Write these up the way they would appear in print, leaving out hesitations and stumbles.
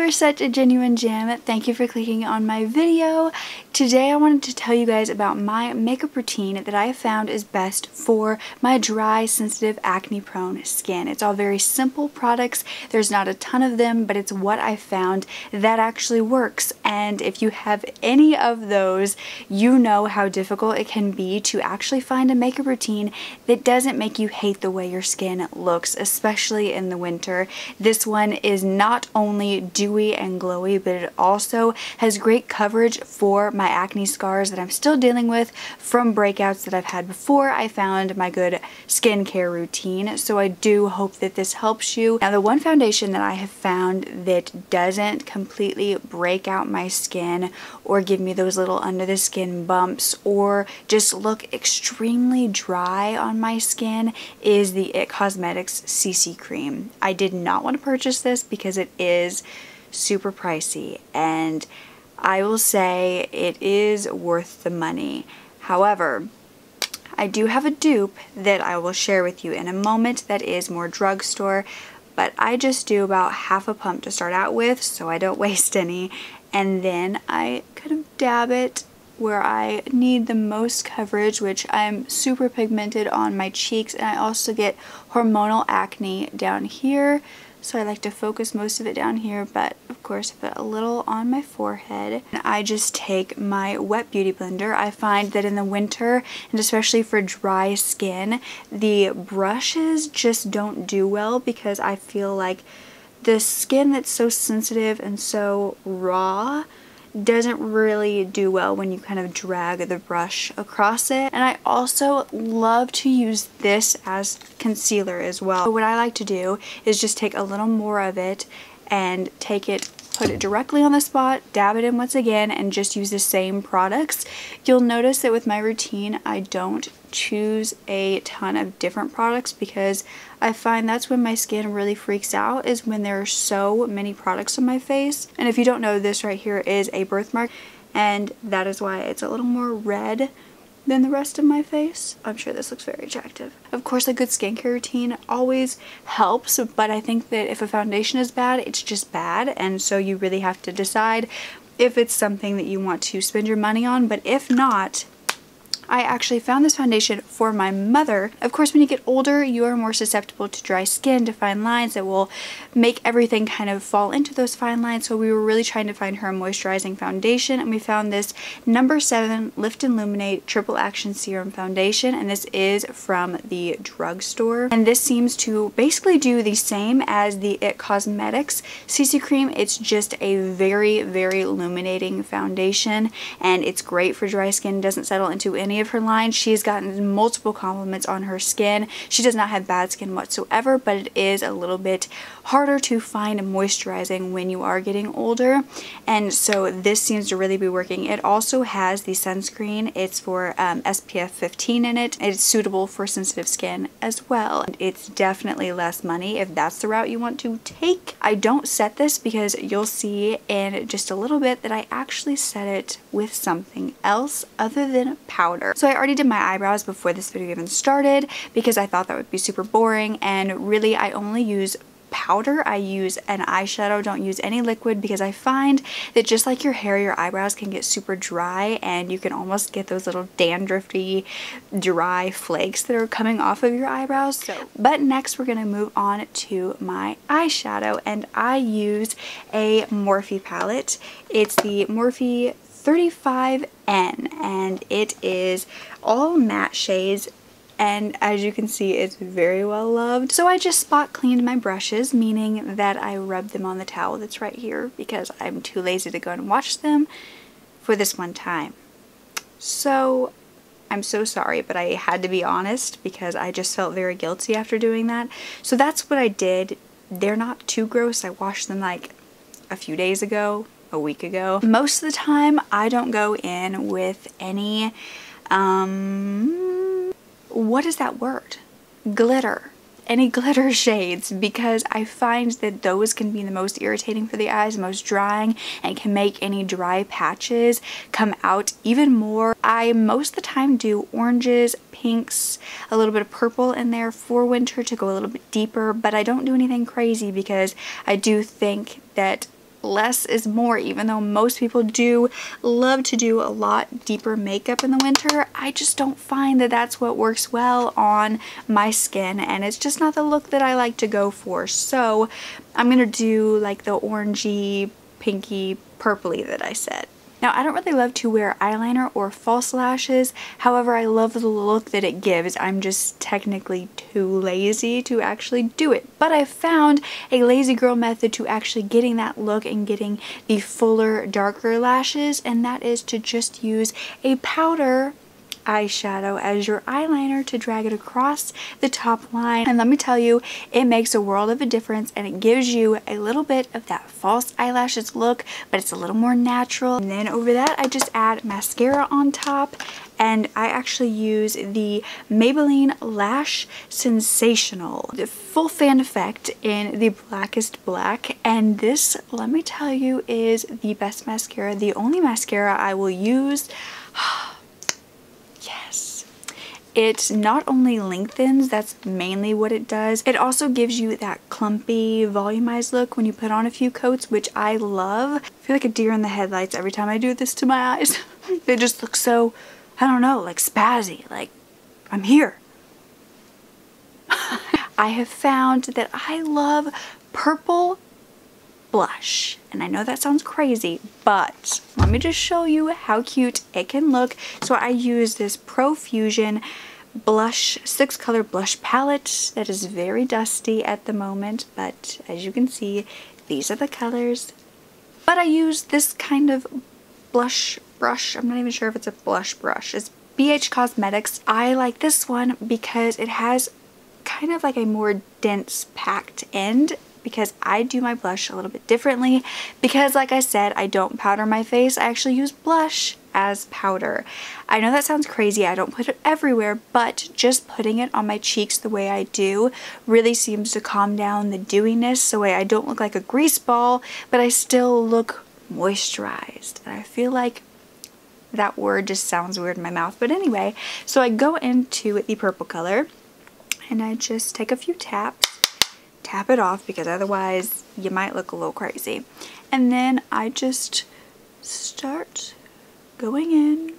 are such a genuine gem. Thank you for clicking on my video. Today I wanted to tell you guys about my makeup routine that I found is best for my dry, sensitive, acne-prone skin. It's all very simple products. There's not a ton of them, but it's what I found that actually works. And if you have any of those, you know how difficult it can be to actually find a makeup routine that doesn't make you hate the way your skin looks, especially in the winter. This one is not only dewy and glowy, but it also has great coverage for my acne scars that I'm still dealing with from breakouts that I've had before I found my good skincare routine. So I do hope that this helps you. Now, the one foundation that I have found that doesn't completely break out my skin or give me those little under the skin bumps or just look extremely dry on my skin is the IT Cosmetics CC cream. I did not want to purchase this because it is super pricey, and I will say it is worth the money. However, I do have a dupe that I will share with you in a moment that is more drugstore, but I just do about half a pump to start out with so I don't waste any, and then I kind of dab it where I need the most coverage, which I'm super pigmented on my cheeks, and I also get hormonal acne down here. So I like to focus most of it down here, but of course I put a little on my forehead. And I just take my wet beauty blender. I find that in the winter, and especially for dry skin, the brushes just don't do well because I feel like the skin that's so sensitive and so raw doesn't really do well when you kind of drag the brush across it. And I also love to use this as concealer as well. So what I like to do is just take a little more of it and put it directly on the spot, dab it in once again, and just use the same products. You'll notice that with my routine, I don't choose a ton of different products because I find that's when my skin really freaks out, is when there are so many products on my face. And if you don't know, this right here is a birthmark, and that is why it's a little more red than the rest of my face. I'm sure this looks very attractive. Of course, a good skincare routine always helps, but I think that if a foundation is bad, it's just bad, and so you really have to decide if it's something that you want to spend your money on. But if not, I actually found this foundation for my mother. Of course, when you get older, you are more susceptible to dry skin, to fine lines that will make everything kind of fall into those fine lines. So we were really trying to find her a moisturizing foundation, and we found this No. 7 Lift and Illuminate Triple Action Serum Foundation, and this is from the drugstore. And this seems to basically do the same as the IT Cosmetics CC cream. It's just a very, very illuminating foundation, and it's great for dry skin. It doesn't settle into any of her lines. She's gotten multiple compliments on her skin. She does not have bad skin whatsoever, but it is a little bit harder to find moisturizing when you are getting older, and so this seems to really be working. It also has the sunscreen. It's for SPF 15 in it. It's suitable for sensitive skin as well. It's definitely less money if that's the route you want to take. I don't set this because you'll see in just a little bit that I actually set it with something else other than powder. So I already did my eyebrows before this video even started because I thought that would be super boring, and really I only use powder. I use an eyeshadow, don't use any liquid, because I find that just like your hair, your eyebrows can get super dry and you can almost get those little dandruffy dry flakes that are coming off of your eyebrows. But next we're going to move on to my eyeshadow, and I use a Morphe palette. It's the Morphe 35N, and it is all matte shades, and as you can see, it's very well loved. So I just spot cleaned my brushes, meaning that I rubbed them on the towel that's right here because I'm too lazy to go and wash them for this one time. So I'm so sorry, but I had to be honest because I just felt very guilty after doing that. So that's what I did. They're not too gross. I washed them like a few days ago, a week ago. Most of the time I don't go in with any what is that word? Glitter. Any glitter shades, because I find that those can be the most irritating for the eyes, most drying, and can make any dry patches come out even more. I most of the time do oranges, pinks, a little bit of purple in there for winter to go a little bit deeper, but I don't do anything crazy because I do think that less is more. Even though most people do love to do a lot deeper makeup in the winter, I just don't find that that's what works well on my skin, and it's just not the look that I like to go for. So I'm gonna do like the orangey, pinky, purpley that I said. Now, I don't really love to wear eyeliner or false lashes. However, I love the look that it gives. I'm just technically too lazy to actually do it. But I found a lazy girl method to actually getting that look and getting the fuller, darker lashes, and that is to just use a powder eyeshadow as your eyeliner to drag it across the top line. And let me tell you, it makes a world of a difference, and it gives you a little bit of that false eyelashes look, but it's a little more natural. And then over that, I just add mascara on top, and I actually use the Maybelline Lash Sensational, the full fan effect in the blackest black. And this, let me tell you, is the best mascara, the only mascara I will use. Yes. It not only lengthens, that's mainly what it does, it also gives you that clumpy, volumized look when you put on a few coats, which I love. I feel like a deer in the headlights every time I do this to my eyes. They just look so, I don't know, like spazzy, like I'm here. I have found that I love purple blush, and I know that sounds crazy, but let me just show you how cute it can look. So I use this Profusion blush 6-color blush palette that is very dusty at the moment, but as you can see, these are the colors. But I use this kind of blush brush. I'm not even sure if it's a blush brush. It's BH Cosmetics. I like this one because it has kind of like a more dense packed end, because I do my blush a little bit differently, because like I said, I don't powder my face. I actually use blush as powder. I know that sounds crazy, I don't put it everywhere, but just putting it on my cheeks the way I do really seems to calm down the dewiness, so I don't look like a grease ball, but I still look moisturized. And I feel like that word just sounds weird in my mouth, but anyway, so I go into the purple color and I just take a few taps, tap it off, because otherwise you might look a little crazy. And then I just start going in.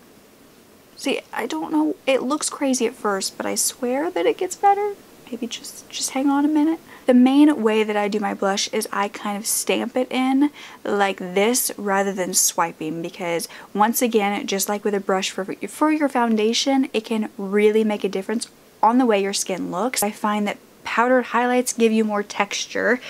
See, I don't know, it looks crazy at first, but I swear that it gets better. Maybe just hang on a minute. The main way that I do my blush is I kind of stamp it in like this rather than swiping, because once again, just like with a brush for your foundation, it can really make a difference on the way your skin looks. I find that powdered highlights give you more texture.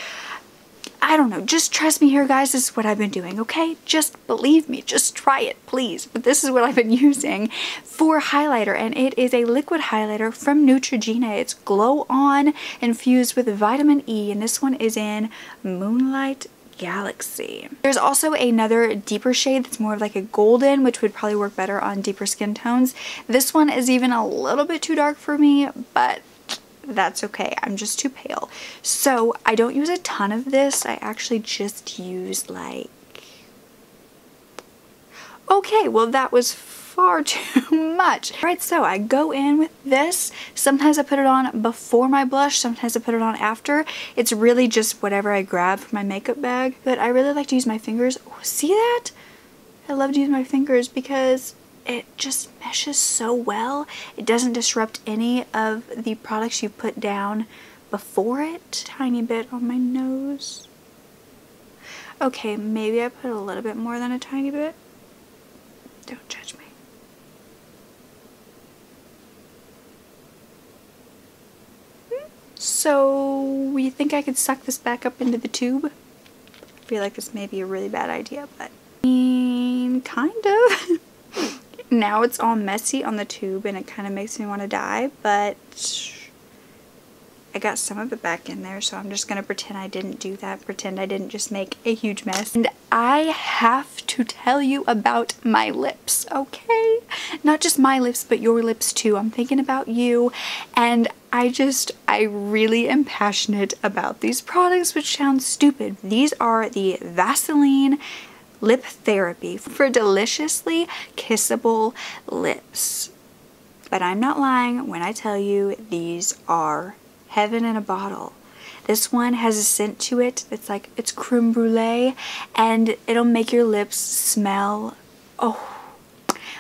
I don't know, just trust me here guys, this is what I've been doing, okay? Just believe me, just try it please. But this is what I've been using for highlighter, and it is a liquid highlighter from Neutrogena. It's Glow On infused with vitamin E, and this one is in Moonlight Galaxy. There's also another deeper shade that's more of like a golden, which would probably work better on deeper skin tones. This one is even a little bit too dark for me, but that's okay. I'm just too pale. So I don't use a ton of this. I actually just use like... Okay, well that was far too much. Alright, so I go in with this. Sometimes I put it on before my blush, sometimes I put it on after. It's really just whatever I grab from my makeup bag. But I really like to use my fingers. Oh, see that? I love to use my fingers because it just meshes so well. It doesn't disrupt any of the products you put down before it. Tiny bit on my nose. Okay, maybe I put a little bit more than a tiny bit. Don't judge me. So, you think I could suck this back up into the tube? I feel like this may be a really bad idea, but I mean, kind of. Now it's all messy on the tube and it kind of makes me want to die, but I got some of it back in there, so I'm just going to pretend I didn't do that, pretend I didn't just make a huge mess. And I have to tell you about my lips, okay? Not just my lips, but your lips too. I'm thinking about you, and I really am passionate about these products, which sounds stupid. These are the Vaseline Lip Therapy for deliciously kissable lips. But I'm not lying when I tell you these are heaven in a bottle. This one has a scent to it. It's creme brulee, and it'll make your lips smell, oh,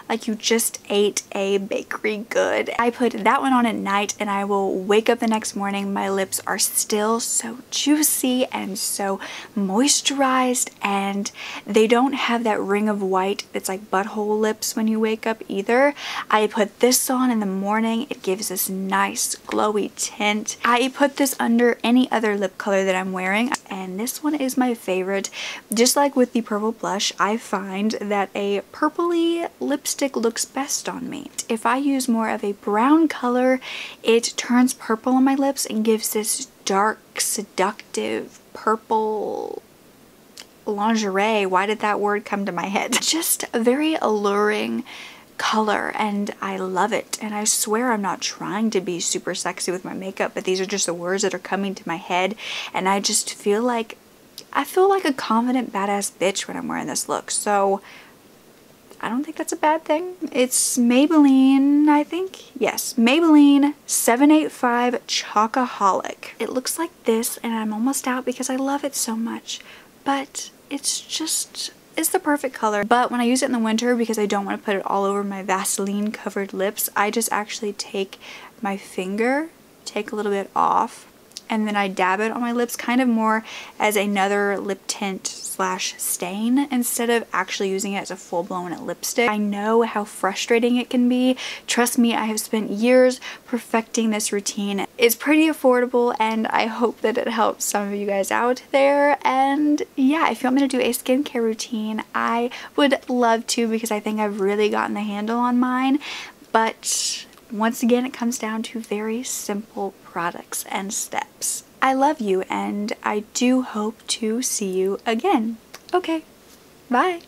like you just ate a bakery good. I put that one on at night and I will wake up the next morning, my lips are still so juicy and so moisturized, and they don't have that ring of white that's like butthole lips when you wake up either. I put this on in the morning. It gives this nice glowy tint. I put this under any other lip color that I'm wearing, and this one is my favorite. Just like with the purple blush, I find that a purpley lipstick looks best on me. If I use more of a brown color, it turns purple on my lips and gives this dark, seductive purple lingerie. Why did that word come to my head? Just a very alluring color, and I love it. And I swear I'm not trying to be super sexy with my makeup, but these are just the words that are coming to my head, and I just feel like a confident badass bitch when I'm wearing this look. So I don't think that's a bad thing. It's Maybelline, I think. Yes, Maybelline 785 Chocoholic. It looks like this, and I'm almost out because I love it so much. But it's the perfect color. But when I use it in the winter, because I don't want to put it all over my Vaseline covered lips, I just actually take my finger, take a little bit off, and then I dab it on my lips, kind of more as another lip tint slash stain instead of actually using it as a full-blown lipstick. I know how frustrating it can be. Trust me, I have spent years perfecting this routine. It's pretty affordable, and I hope that it helps some of you guys out there. And yeah, if you want me to do a skincare routine, I would love to, because I think I've really gotten the handle on mine. But once again, it comes down to very simple products and steps. I love you, and I do hope to see you again. Okay, bye.